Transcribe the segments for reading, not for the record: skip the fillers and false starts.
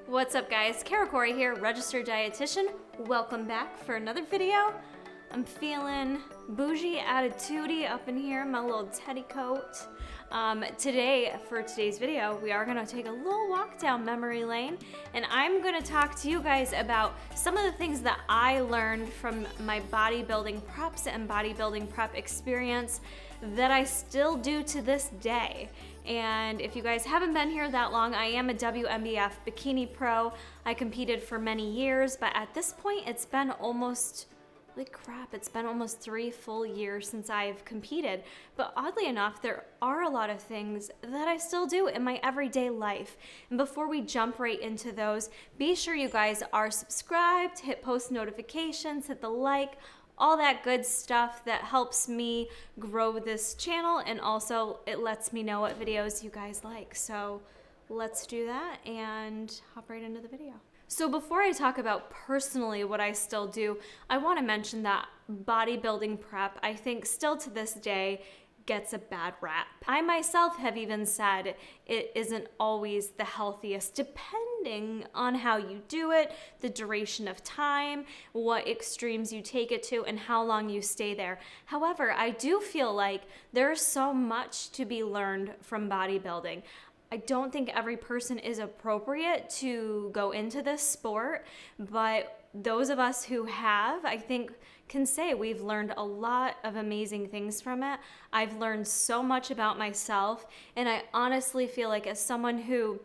What's up guys, Kara Corey here, registered dietitian. Welcome back for another video. I'm feeling bougie attitude-y up in here in my little teddy coat. Today, for today's video, we are gonna take a little walk down memory lane, and I'm gonna talk to you guys about some of the things that I learned from my bodybuilding preps and bodybuilding prep experience that I still do to this day. And if you guys haven't been here that long, I am a WNBF bikini pro. I competed for many years, but at this point, it's been almost 3 full years since I've competed. But oddly enough, there are a lot of things that I still do in my everyday life. And before we jump right into those, be sure you guys are subscribed, hit post notifications, hit the like, all that good stuff that helps me grow this channel, and also it lets me know what videos you guys like. So let's do that and hop right into the video. So before I talk about personally what I still do, I want to mention that bodybuilding prep, I think still to this day, gets a bad rap. I myself have even said it isn't always the healthiest, depending on how you do it, the duration of time, what extremes you take it to, and how long you stay there. However, I do feel like there's so much to be learned from bodybuilding. I don't think every person is appropriate to go into this sport, but those of us who have, I think, can say we've learned a lot of amazing things from it. I've learned so much about myself, and I honestly feel like as someone who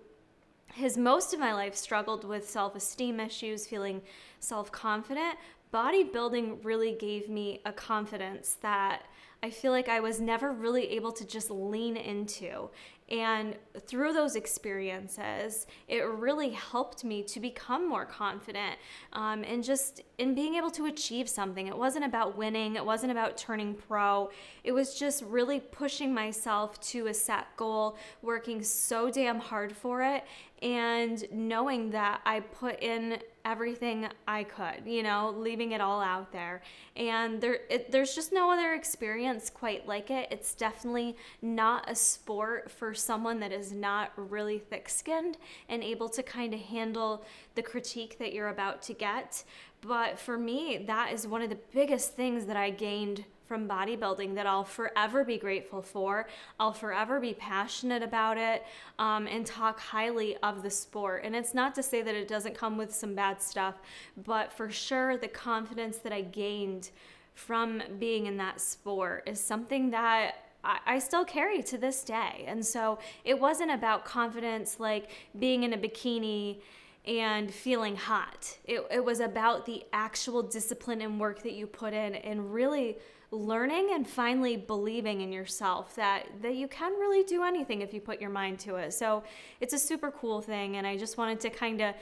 has most of my life struggled with self-esteem issues, feeling self-confident, bodybuilding really gave me a confidence that I feel like I was never really able to just lean into. And through those experiences, it really helped me to become more confident and just in being able to achieve something. It wasn't about winning. It wasn't about turning pro. It was just really pushing myself to a set goal, working so damn hard for it, and knowing that I put in everything I could, leaving it all out there. And there's just no other experience quite like it. It's definitely not a sport for someone that is not really thick-skinned and able to kind of handle the critique that you're about to get. But for me, that is one of the biggest things that I gained from bodybuilding that I'll forever be grateful for. I'll forever be passionate about it and talk highly of the sport. And it's not to say that it doesn't come with some bad stuff, but for sure the confidence that I gained from being in that sport is something that I still carry to this day. And so it wasn't about confidence like being in a bikini and feeling hot. It was about the actual discipline and work that you put in and really learning and finally believing in yourself that you can really do anything if you put your mind to it. So it's a super cool thing, and I just wanted to kind of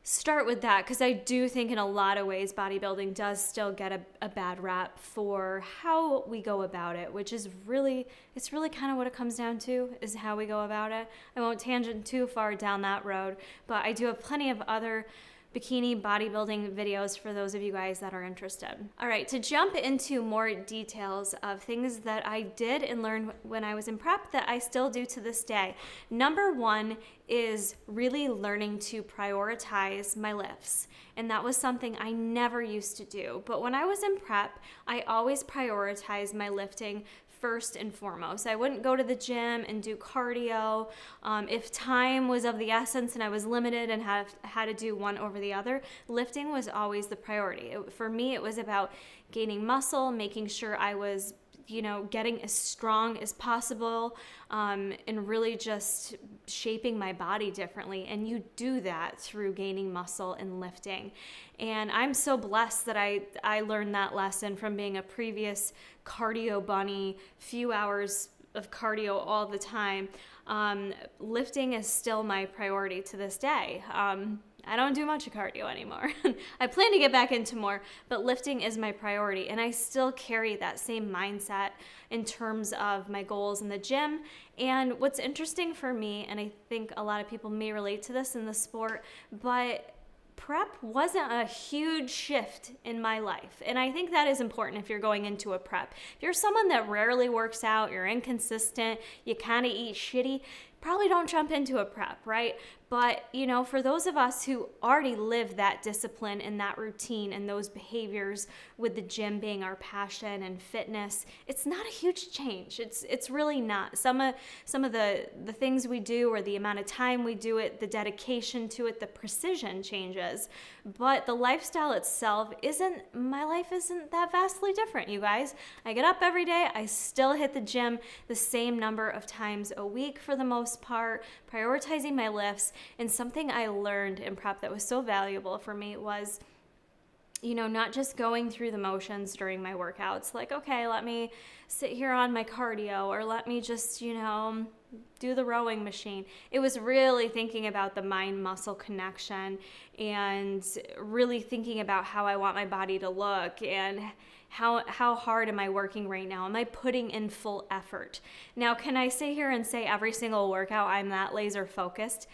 start with that because I do think in a lot of ways bodybuilding does still get a bad rap for how we go about it, which is really kind of what it comes down to, is how we go about it. I won't tangent too far down that road, but I do have plenty of other bikini bodybuilding videos for those of you guys that are interested. All right, to jump into more details of things that I did and learned when I was in prep that I still do to this day. Number one is really learning to prioritize my lifts. And that was something I never used to do. But when I was in prep, I always prioritized my lifting first and foremost. I wouldn't go to the gym and do cardio. If time was of the essence and I was limited and had to do one over the other, lifting was always the priority. For me, it was about gaining muscle, making sure I was getting as strong as possible, and really just shaping my body differently. And you do that through gaining muscle and lifting. And I'm so blessed that I learned that lesson from being a previous cardio bunny, few hours of cardio all the time. Lifting is still my priority to this day. I don't do much of cardio anymore. I plan to get back into more, but lifting is my priority. And I still carry that same mindset in terms of my goals in the gym. And what's interesting for me, and I think a lot of people may relate to this in the sport, but prep wasn't a huge shift in my life. And I think that is important if you're going into a prep. If you're someone that rarely works out, you're inconsistent, you kind of eat shitty, probably don't jump into a prep, right? But, for those of us who already live that discipline and that routine and those behaviors, with the gym being our passion and fitness, it's not a huge change. It's really not. Some of the things we do, or the amount of time we do it, the dedication to it, the precision changes. But the lifestyle itself my life isn't that vastly different, you guys. I get up every day. I still hit the gym the same number of times a week for the most part, prioritizing my lifts. And something I learned in prep that was so valuable for me was, not just going through the motions during my workouts. Like, okay, let me sit here on my cardio, or let me just, do the rowing machine. It was really thinking about the mind-muscle connection, and really thinking about how I want my body to look, and how hard am I working right now? Am I putting in full effort? Now, can I sit here and say every single workout I'm that laser focused?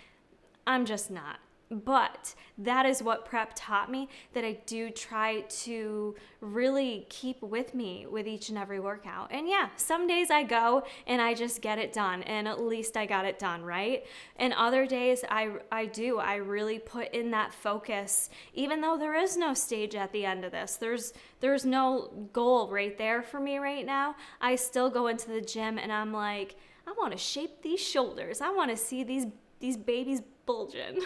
I'm just not. But that is what prep taught me, that I do try to really keep with me with each and every workout. And yeah, some days I go and I just get it done, and at least I got it done, right? And other days I really put in that focus, even though there is no stage at the end of this. There's no goal right there for me right now. I still go into the gym and I'm like, I want to shape these shoulders. I want to see these babies bulging.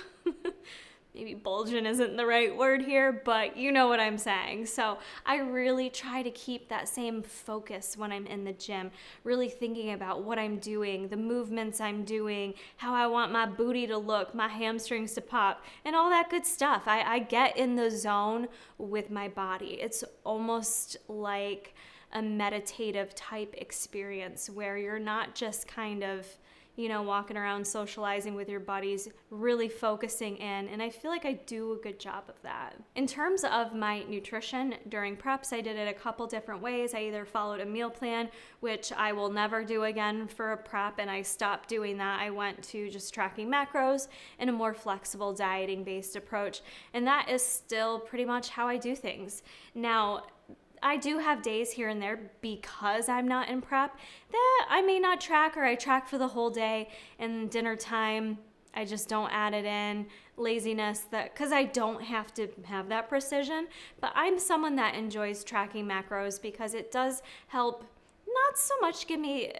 Maybe bulging isn't the right word here, but you know what I'm saying. So I really try to keep that same focus when I'm in the gym, really thinking about what I'm doing, the movements I'm doing, how I want my booty to look, my hamstrings to pop, and all that good stuff. I get in the zone with my body. It's almost like a meditative type experience where you're not just kind of walking around socializing with your buddies, really focusing in. And I feel like I do a good job of that. In terms of my nutrition during preps, I did it a couple different ways. I either followed a meal plan, which I will never do again for a prep, and I stopped doing that. I went to just tracking macros and a more flexible dieting based approach. And that is still pretty much how I do things. Now, I do have days here and there, because I'm not in prep, that I may not track, or I track for the whole day, and dinner time, I just don't add it in. Laziness, because I don't have to have that precision. But I'm someone that enjoys tracking macros, because it does help not so much give me,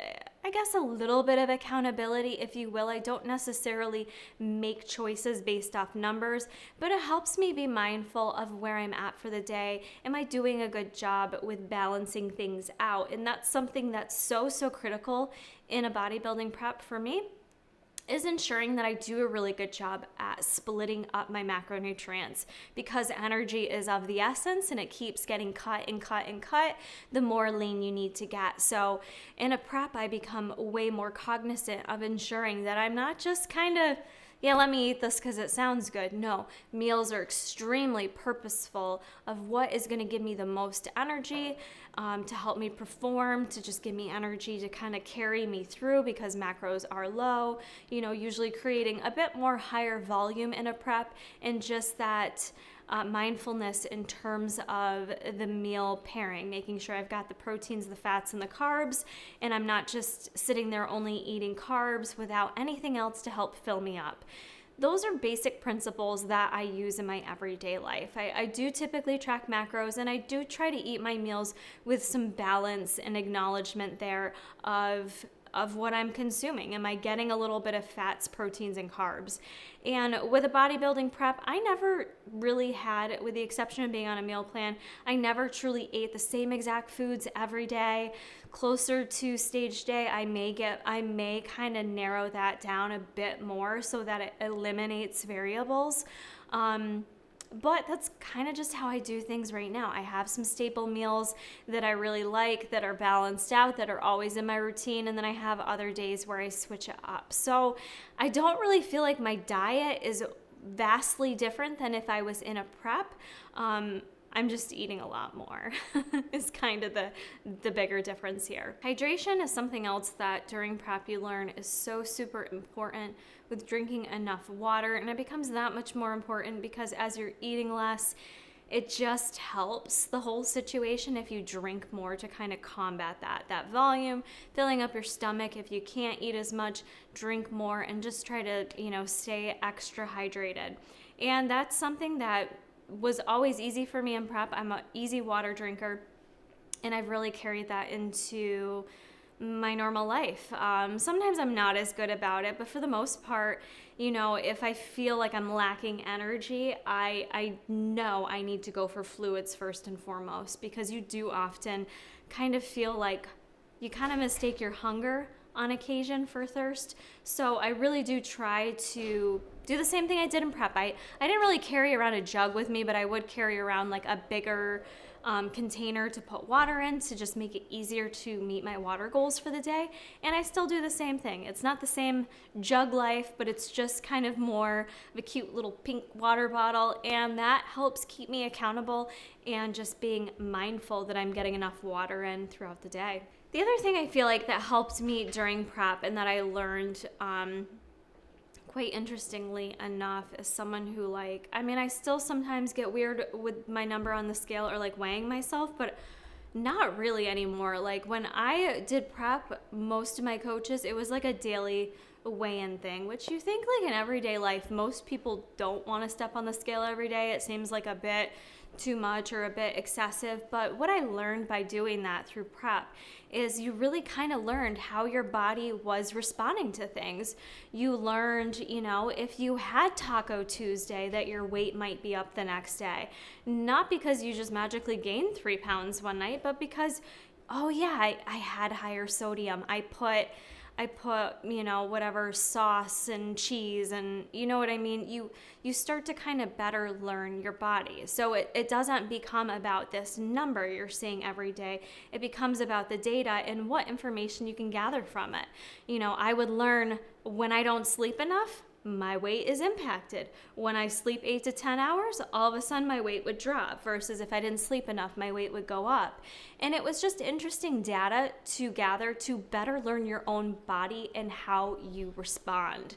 I guess, a little bit of accountability, if you will. I don't necessarily make choices based off numbers, but it helps me be mindful of where I'm at for the day. Am I doing a good job with balancing things out? And that's something that's so critical in a bodybuilding prep for me, is ensuring that I do a really good job at splitting up my macronutrients, because energy is of the essence, and it keeps getting cut and cut and cut the more lean you need to get. So in a prep, I become way more cognizant of ensuring that I'm not just kind of, let me eat this because it sounds good. No, meals are extremely purposeful of what is going to give me the most energy, to help me perform, to just give me energy to kind of carry me through, because macros are low, usually creating a bit more higher volume in a prep, and just that mindfulness in terms of the meal pairing, making sure I've got the proteins, the fats, and the carbs, and I'm not just sitting there only eating carbs without anything else to help fill me up. Those are basic principles that I use in my everyday life. I do typically track macros, and I do try to eat my meals with some balance and acknowledgement there of what I'm consuming. Am I getting a little bit of fats, proteins, and carbs? And with a bodybuilding prep, I never really had, with the exception of being on a meal plan, I never truly ate the same exact foods every day. Closer to stage day, I may kind of narrow that down a bit more so that it eliminates variables. But that's kind of just how I do things right now. I have some staple meals that I really like, that are balanced out, that are always in my routine, and then I have other days where I switch it up. So I don't really feel like my diet is vastly different than if I was in a prep. I'm just eating a lot more is kind of the bigger difference here. Hydration is something else that during prep you learn is so super important, with drinking enough water, and it becomes that much more important because as you're eating less it just helps the whole situation if you drink more to kind of combat that volume, filling up your stomach. If you can't eat as much, drink more and just try to, stay extra hydrated. And that's something that was always easy for me in prep. I'm an easy water drinker, and I've really carried that into my normal life. Sometimes I'm not as good about it, but for the most part, if I feel like I'm lacking energy, I know I need to go for fluids first and foremost, because you do often kind of feel like you kind of mistake your hunger on occasion for thirst. So I really do try to do the same thing I did in prep. I didn't really carry around a jug with me, but I would carry around like a bigger container to put water in to just make it easier to meet my water goals for the day. And I still do the same thing. It's not the same jug life, but it's just kind of more of a cute little pink water bottle, and that helps keep me accountable and just being mindful that I'm getting enough water in throughout the day. The other thing I feel like that helped me during prep and that I learned quite interestingly enough, as someone who I still sometimes get weird with my number on the scale or like weighing myself, but not really anymore. Like when I did prep, most of my coaches, it was like a daily weigh-in thing, which you think like in everyday life, most people don't want to step on the scale every day. It seems like a bit too much or a bit excessive. But what I learned by doing that through prep is you really kind of learned how your body was responding to things. You learned, if you had Taco Tuesday, that your weight might be up the next day. Not because you just magically gained 3 pounds one night, but because, I had higher sodium. I put whatever sauce and cheese, and you know what I mean? You start to kind of better learn your body. So it doesn't become about this number you're seeing every day. It becomes about the data and what information you can gather from it. I would learn when I don't sleep enough, my weight is impacted. When I sleep 8 to 10 hours, all of a sudden my weight would drop, versus if I didn't sleep enough, my weight would go up. And it was just interesting data to gather to better learn your own body and how you respond.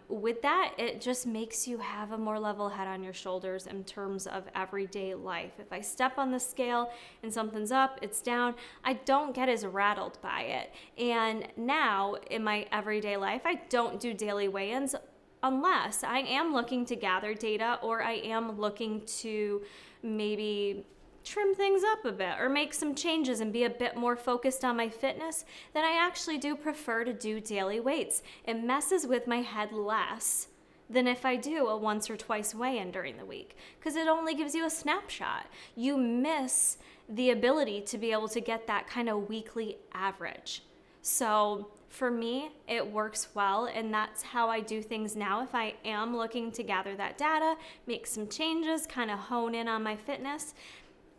With that, it just makes you have a more level head on your shoulders in terms of everyday life. If I step on the scale and something's up, it's down, I don't get as rattled by it. And now in my everyday life, I don't do daily weigh-ins unless I am looking to gather data, or I am looking to maybe trim things up a bit or make some changes and be a bit more focused on my fitness. Then I actually do prefer to do daily weights. It messes with my head less than if I do a once or twice weigh-in during the week, because it only gives you a snapshot. You miss the ability to be able to get that kind of weekly average. So for me, it works well, and that's how I do things now. If I am looking to gather that data, make some changes, kind of hone in on my fitness,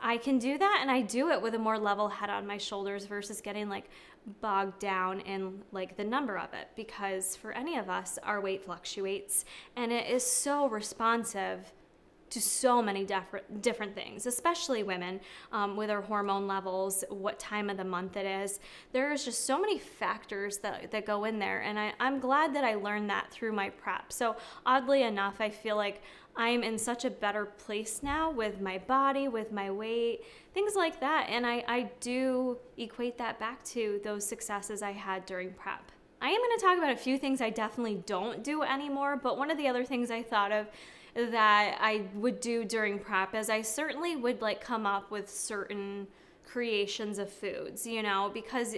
I can do that, and I do it with a more level head on my shoulders versus getting bogged down in the number of it, because for any of us, our weight fluctuates, and it is so responsive to so many different things, especially women with our hormone levels, what time of the month it is. There's just so many factors that go in there, and I'm glad that I learned that through my prep. So oddly enough, I feel like I'm in such a better place now with my body, with my weight, things like that, and I do equate that back to those successes I had during prep. I am going to talk about a few things I definitely don't do anymore, but one of the other things I thought of that I would do during prep is I certainly would come up with certain creations of foods, because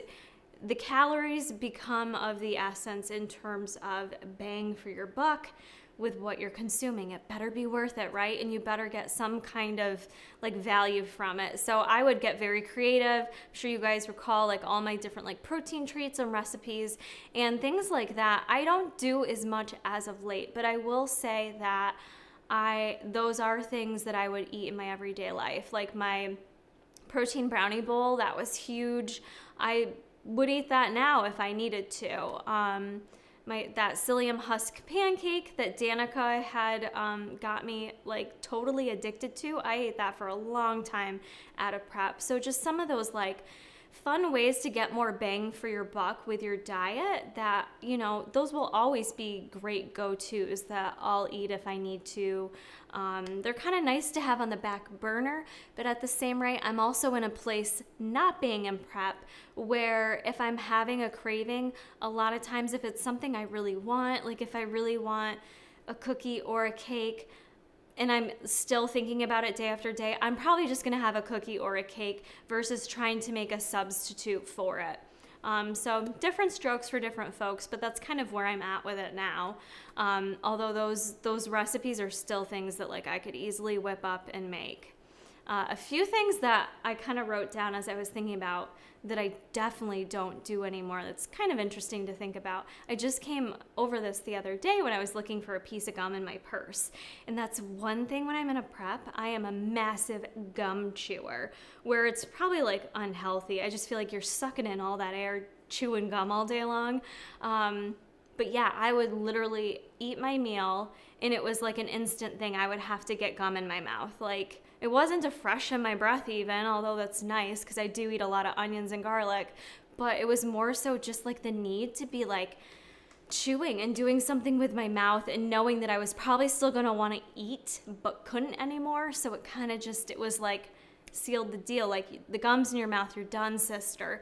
the calories become of the essence in terms of bang for your buck with what you're consuming. It better be worth it, right? And you better get some kind of value from it. So I would get very creative. I'm sure you guys recall all my different protein treats and recipes and things like that. I don't do as much as of late, but I will say that those are things that I would eat in my everyday life. Like my protein brownie bowl, that was huge. I would eat that now if I needed to. That psyllium husk pancake that Danica had got me totally addicted to, I ate that for a long time out of prep. So just some of those fun ways to get more bang for your buck with your diet that, those will always be great go-tos that I'll eat if I need to. They're kind of nice to have on the back burner, but at the same rate, I'm also in a place not being in prep where if I'm having a craving, a lot of times if it's something I really want, like if I really want a cookie or a cake, and I'm still thinking about it day after day, I'm probably just going to have a cookie or a cake versus trying to make a substitute for it. So different strokes for different folks, but that's kind of where I'm at with it now. Although those recipes are still things that like I could easily whip up and make. A few things that I kind of wrote down as I was thinking about that I definitely don't do anymore. That's kind of interesting to think about. I just came over this the other day when I was looking for a piece of gum in my purse. And that's one thing when I'm in a prep, I am a massive gum chewer, where it's probably like unhealthy. I just feel like you're sucking in all that air, chewing gum all day long. But yeah, I would literally eat my meal and it was like an instant thing. I would have to get gum in my mouth. Like, it wasn't to freshen my breath even, although that's nice because I do eat a lot of onions and garlic, but it was more so just like the need to be like chewing and doing something with my mouth and knowing that I was probably still going to want to eat but couldn't anymore. So it kind of just, it was like sealed the deal. Like, the gum's in your mouth, you're done, sister.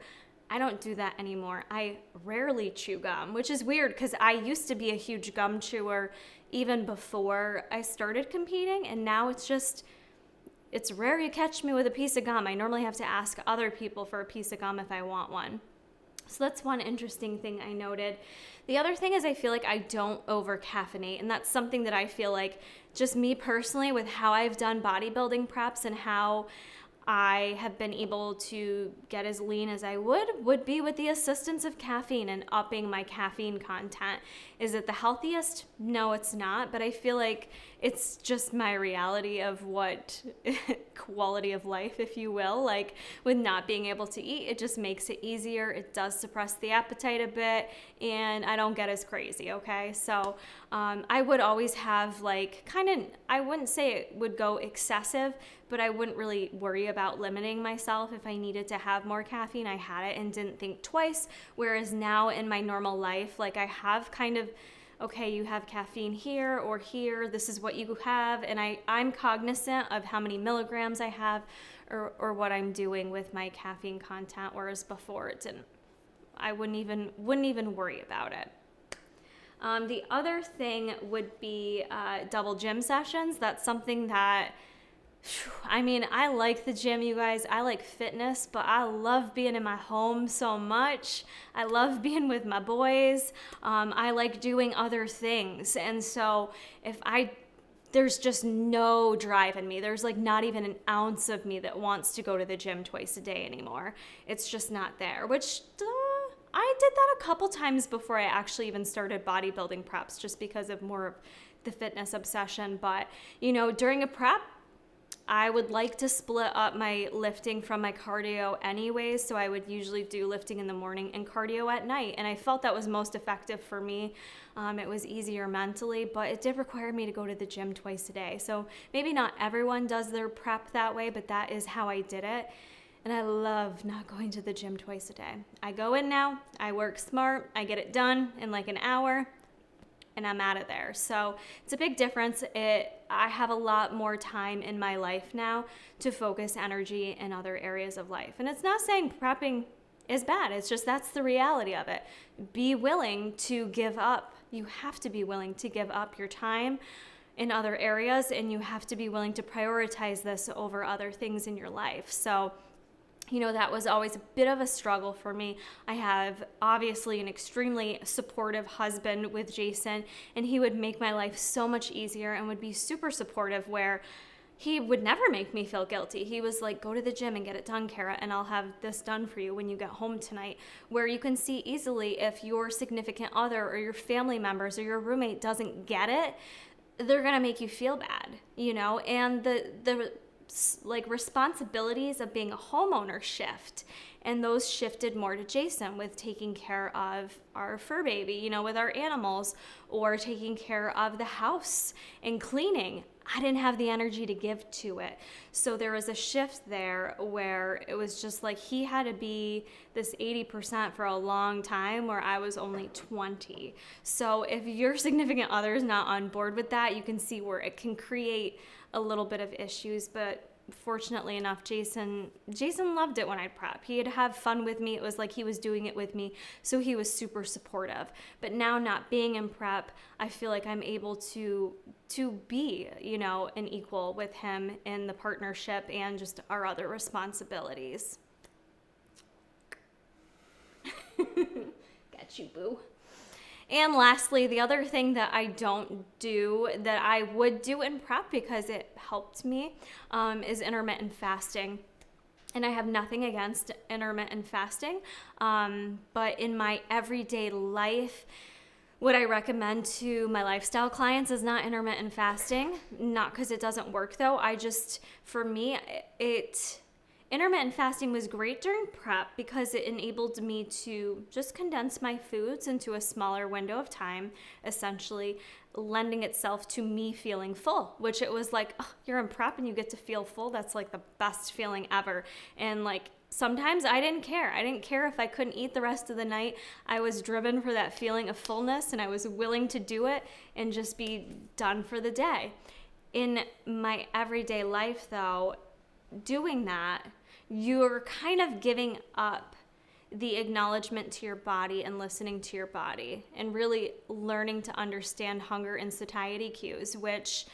I don't do that anymore. I rarely chew gum, which is weird because I used to be a huge gum chewer even before I started competing, and now it's rare you catch me with a piece of gum. I normally have to ask other people for a piece of gum if I want one. So that's one interesting thing I noted. The other thing is I feel like I don't over caffeinate, and that's something that I feel like just me personally with how I've done bodybuilding preps and how I have been able to get as lean as I would be with the assistance of caffeine and upping my caffeine content. Is it the healthiest? No, it's not, but I feel like it's just my reality of what quality of life, if you will. Like, with not being able to eat, it just makes it easier. It does suppress the appetite a bit, and I don't get as crazy, okay? So I would always have like I wouldn't say it would go excessive, but I wouldn't really worry about limiting myself. If I needed to have more caffeine, I had it and didn't think twice. Whereas now in my normal life, like I have kind of, okay, you have caffeine here or here, this is what you have. And I'm cognizant of how many milligrams I have or what I'm doing with my caffeine content. Whereas before I wouldn't even worry about it. The other thing would be double gym sessions. That's something that, I like the gym, you guys. I like fitness, but I love being in my home so much. I love being with my boys. I like doing other things. And so there's just no drive in me. There's like not even an ounce of me that wants to go to the gym twice a day anymore. It's just not there, which I did that a couple times before I actually even started bodybuilding preps, just because of more of the fitness obsession. But, during a prep, I would like to split up my lifting from my cardio anyways, so I would usually do lifting in the morning and cardio at night, and I felt that was most effective for me. It was easier mentally, but it did require me to go to the gym twice a day. So maybe not everyone does their prep that way, but that is how I did it, and I love not going to the gym twice a day. I go in now, I work smart, I get it done in like an hour, and I'm out of there. So it's a big difference. I have a lot more time in my life now to focus energy in other areas of life. And it's not saying prepping is bad. It's just that's the reality of it. Be willing to give up. You have to be willing to give up your time in other areas, and you have to be willing to prioritize this over other things in your life. So that was always a bit of a struggle for me. I have obviously an extremely supportive husband with Jason, and he would make my life so much easier and would be super supportive, where he would never make me feel guilty. He was like, go to the gym and get it done, Kara, and I'll have this done for you when you get home tonight. Where you can see easily if your significant other or your family members or your roommate doesn't get it, they're going to make you feel bad, and the responsibilities of being a homeowner shift. and those shifted more to Jason with taking care of our fur baby, you know, with our animals, or taking care of the house and cleaning. I didn't have the energy to give to it. So there was a shift there where it was just like he had to be this 80% for a long time where I was only 20. So if your significant other is not on board with that, you can see where it can create a little bit of issues. But fortunately enough, Jason loved it when I'd prep. He'd have fun with me. It was like he was doing it with me, so he was super supportive. But now, not being in prep, I feel like I'm able to be, you know, an equal with him in the partnership and just our other responsibilities. Got you, boo. And lastly, the other thing that I don't do that I would do in prep because it helped me is intermittent fasting. And I have nothing against intermittent fasting, but in my everyday life, what I recommend to my lifestyle clients is not intermittent fasting. Not because it doesn't work though. For me, intermittent fasting was great during prep because it enabled me to just condense my foods into a smaller window of time, essentially lending itself to me feeling full, which it was like, oh, you're in prep and you get to feel full. That's like the best feeling ever. And like, sometimes I didn't care. I didn't care if I couldn't eat the rest of the night. I was driven for that feeling of fullness and I was willing to do it and just be done for the day. In my everyday life though, doing that, you're kind of giving up the acknowledgement to your body and listening to your body and really learning to understand hunger and satiety cues, which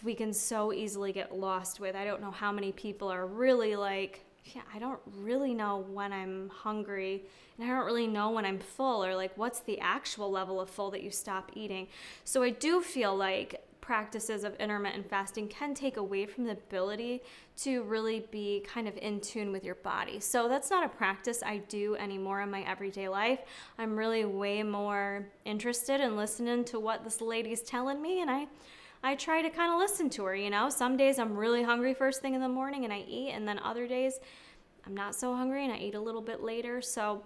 we can so easily get lost with. I don't know how many people are really like, yeah, I don't really know when I'm hungry and I don't really know when I'm full, or like what's the actual level of full that you stop eating. So I do feel like practices of intermittent fasting can take away from the ability to really be kind of in tune with your body. So that's not a practice I do anymore in my everyday life. I'm really way more interested in listening to what this lady's telling me, and I try to kind of listen to her, you know. Some days I'm really hungry first thing in the morning and I eat, and then other days I'm not so hungry and I eat a little bit later. So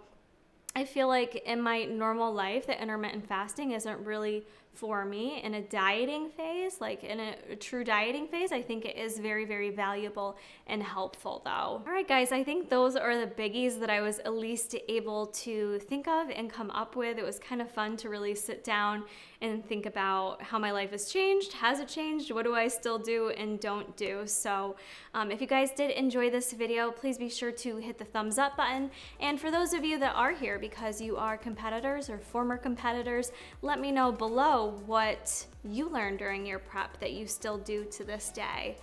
I feel like in my normal life, the intermittent fasting isn't really for me. In a dieting phase, like in a true dieting phase, I think it is very, very valuable and helpful though. All right, guys, I think those are the biggies that I was at least able to think of and come up with. It was kind of fun to really sit down and think about how my life has changed. Has it changed? What do I still do and don't do? So if you guys did enjoy this video, please be sure to hit the thumbs up button. And for those of you that are here because you are competitors or former competitors, let me know below what you learned during your prep that you still do to this day.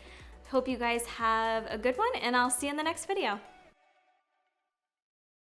Hope you guys have a good one, and I'll see you in the next video.